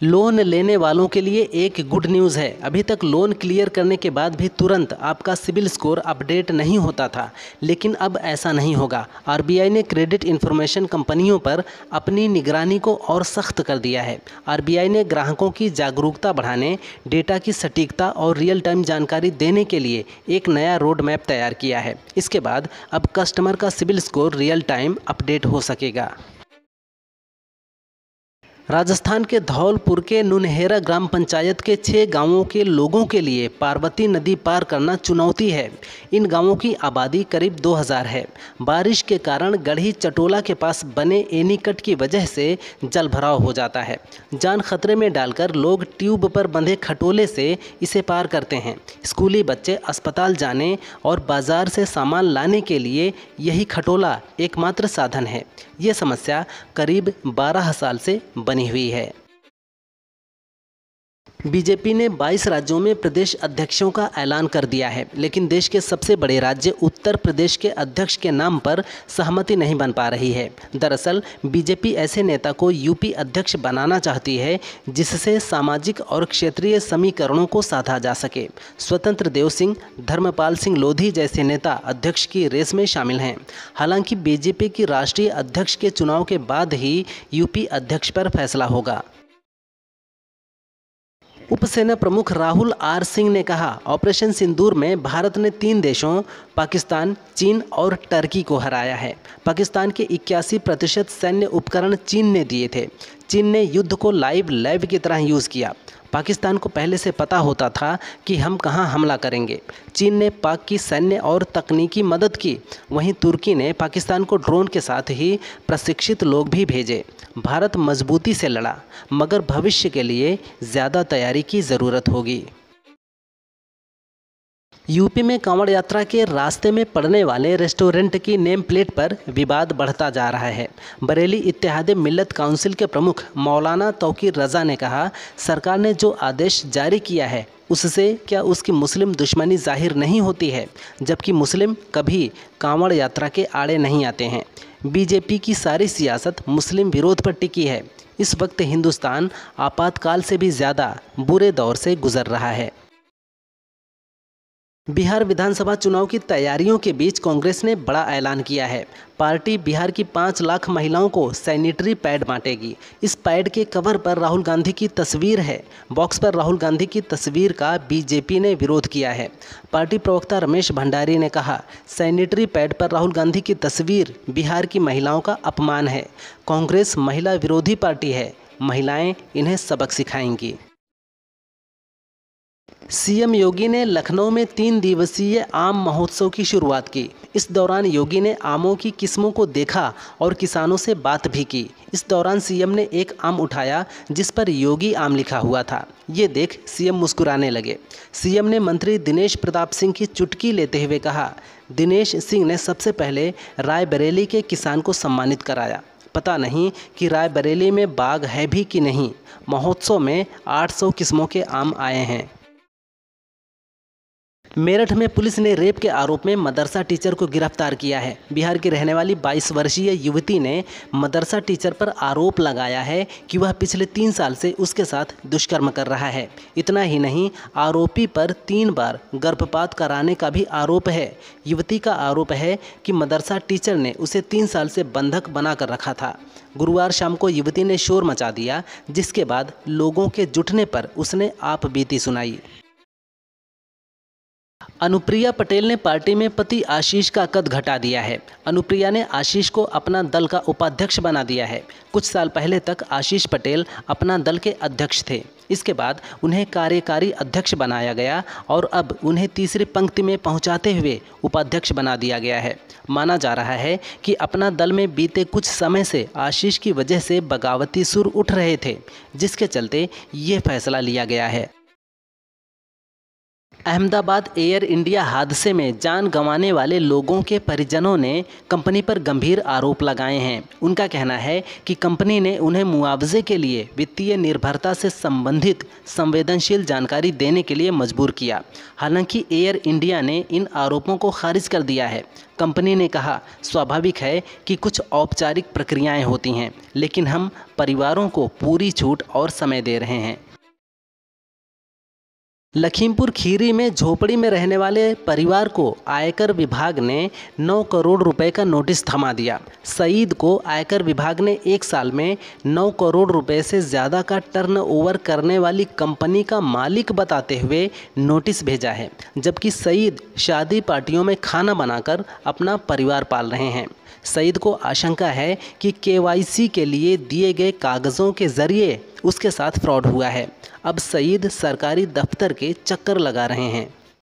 Loan लेने वालों के लिए एक गुड न्यूज़ है। अभी तक लोन क्लियर करने के बाद भी तुरंत आपका सिबिल स्कोर अपडेट नहीं होता था, लेकिन अब ऐसा नहीं होगा। आरबीआई ने क्रेडिट इन्फॉर्मेशन कंपनियों पर अपनी निगरानी को और सख्त कर दिया है। आरबीआई ने ग्राहकों की जागरूकता बढ़ाने, डेटा की सटीकता और रियल टाइम जानकारी देने के लिए एक नया रोड मैप तैयार किया है। इसके बाद अब कस्टमर का CIBIL score real time update हो सकेगा। राजस्थान के धौलपुर के नुनहेरा ग्राम पंचायत के 6 गांवों के लोगों के लिए पार्वती नदी पार करना चुनौती है। इन गांवों की आबादी करीब 2000 है। बारिश के कारण गढ़ी चटोला के पास बने एनीकट की वजह से जल भराव हो जाता है। जान खतरे में डालकर लोग ट्यूब पर बंधे खटोले से इसे पार करते हैं। स्कूली बच्चे अस्पताल जाने और बाजार से सामान लाने के लिए यही खटोला एकमात्र साधन है। ये समस्या करीब 12 साल से बनी हुई है। बीजेपी ने 22 राज्यों में प्रदेश अध्यक्षों का ऐलान कर दिया है, लेकिन देश के सबसे बड़े राज्य उत्तर प्रदेश के अध्यक्ष के नाम पर सहमति नहीं बन पा रही है। दरअसल बीजेपी ऐसे नेता को यूपी अध्यक्ष बनाना चाहती है जिससे सामाजिक और क्षेत्रीय समीकरणों को साधा जा सके। स्वतंत्र देव सिंह, धर्मपाल सिंह लोधी जैसे नेता अध्यक्ष की रेस में शामिल हैं। हालांकि बीजेपी की राष्ट्रीय अध्यक्ष के चुनाव के बाद ही यूपी अध्यक्ष पर फैसला होगा। उपसेना प्रमुख राहुल आर सिंह ने कहा, ऑपरेशन सिंदूर में भारत ने 3 देशों पाकिस्तान, चीन और टर्की को हराया है। पाकिस्तान के 81% सैन्य उपकरण चीन ने दिए थे। चीन ने युद्ध को लाइव लैब की तरह यूज़ किया। पाकिस्तान को पहले से पता होता था कि हम कहां हमला करेंगे। चीन ने पाक की सैन्य और तकनीकी मदद की। वहीं तुर्की ने पाकिस्तान को ड्रोन के साथ ही प्रशिक्षित लोग भी भेजे। भारत मजबूती से लड़ा, मगर भविष्य के लिए ज़्यादा तैयारी की ज़रूरत होगी। यूपी में कांवड़ यात्रा के रास्ते में पड़ने वाले रेस्टोरेंट की नेम प्लेट पर विवाद बढ़ता जा रहा है। बरेली इत्तेहाद मिल्लत काउंसिल के प्रमुख मौलाना तौकीर रज़ा ने कहा, सरकार ने जो आदेश जारी किया है उससे क्या उसकी मुस्लिम दुश्मनी जाहिर नहीं होती है, जबकि मुस्लिम कभी कांवड़ यात्रा के आड़े नहीं आते हैं। बीजेपी की सारी सियासत मुस्लिम विरोध पर टिकी है। इस वक्त हिंदुस्तान आपातकाल से भी ज़्यादा बुरे दौर से गुजर रहा है। बिहार विधानसभा चुनाव की तैयारियों के बीच कांग्रेस ने बड़ा ऐलान किया है। पार्टी बिहार की 5 लाख महिलाओं को सैनिटरी पैड बांटेगी। इस पैड के कवर पर राहुल गांधी की तस्वीर है। बॉक्स पर राहुल गांधी की तस्वीर का बीजेपी ने विरोध किया है। पार्टी प्रवक्ता रमेश भंडारी ने कहा, सैनिटरी पैड पर राहुल गांधी की तस्वीर बिहार की महिलाओं का अपमान है। कांग्रेस महिला विरोधी पार्टी है। महिलाएं इन्हें सबक सिखाएंगी। सीएम योगी ने लखनऊ में 3 दिवसीय आम महोत्सव की शुरुआत की। इस दौरान योगी ने आमों की किस्मों को देखा और किसानों से बात भी की। इस दौरान सीएम ने एक आम उठाया जिस पर योगी आम लिखा हुआ था। ये देख सीएम मुस्कुराने लगे। सीएम ने मंत्री दिनेश प्रताप सिंह की चुटकी लेते हुए कहा, दिनेश सिंह ने सबसे पहले रायबरेली के किसान को सम्मानित कराया। पता नहीं कि रायबरेली में बाग है भी कि नहीं। महोत्सव में 800 किस्मों के आम आए हैं। मेरठ में पुलिस ने रेप के आरोप में मदरसा टीचर को गिरफ्तार किया है। बिहार की रहने वाली 22 वर्षीय युवती ने मदरसा टीचर पर आरोप लगाया है कि वह पिछले 3 साल से उसके साथ दुष्कर्म कर रहा है। इतना ही नहीं, आरोपी पर 3 बार गर्भपात कराने का भी आरोप है। युवती का आरोप है कि मदरसा टीचर ने उसे 3 साल से बंधक बनाकर रखा था। गुरुवार शाम को युवती ने शोर मचा दिया, जिसके बाद लोगों के जुटने पर उसने आप बीती सुनाई। अनुप्रिया पटेल ने पार्टी में पति आशीष का कद घटा दिया है। अनुप्रिया ने आशीष को अपना दल का उपाध्यक्ष बना दिया है। कुछ साल पहले तक आशीष पटेल अपना दल के अध्यक्ष थे। इसके बाद उन्हें कार्यकारी अध्यक्ष बनाया गया और अब उन्हें तीसरी पंक्ति में पहुंचाते हुए उपाध्यक्ष बना दिया गया है। माना जा रहा है कि अपना दल में बीते कुछ समय से आशीष की वजह से बगावती सुर उठ रहे थे, जिसके चलते ये फैसला लिया गया है। अहमदाबाद एयर इंडिया हादसे में जान गंवाने वाले लोगों के परिजनों ने कंपनी पर गंभीर आरोप लगाए हैं। उनका कहना है कि कंपनी ने उन्हें मुआवजे के लिए वित्तीय निर्भरता से संबंधित संवेदनशील जानकारी देने के लिए मजबूर किया। हालांकि एयर इंडिया ने इन आरोपों को खारिज कर दिया है। कंपनी ने कहा, स्वाभाविक है कि कुछ औपचारिक प्रक्रियाएं होती हैं, लेकिन हम परिवारों को पूरी छूट और समय दे रहे हैं। लखीमपुर खीरी में झोपड़ी में रहने वाले परिवार को आयकर विभाग ने 9 करोड़ रुपए का नोटिस थमा दिया। सईद को आयकर विभाग ने 1 साल में 9 करोड़ रुपए से ज़्यादा का टर्नओवर करने वाली कंपनी का मालिक बताते हुए नोटिस भेजा है, जबकि सईद शादी पार्टियों में खाना बनाकर अपना परिवार पाल रहे हैं। सईद को आशंका है कि केवाईसी के लिए दिए गए कागज़ों के ज़रिए उसके साथ फ्रॉड हुआ है। अब सईद सरकारी दफ्तर के चक्कर लगा रहे हैं।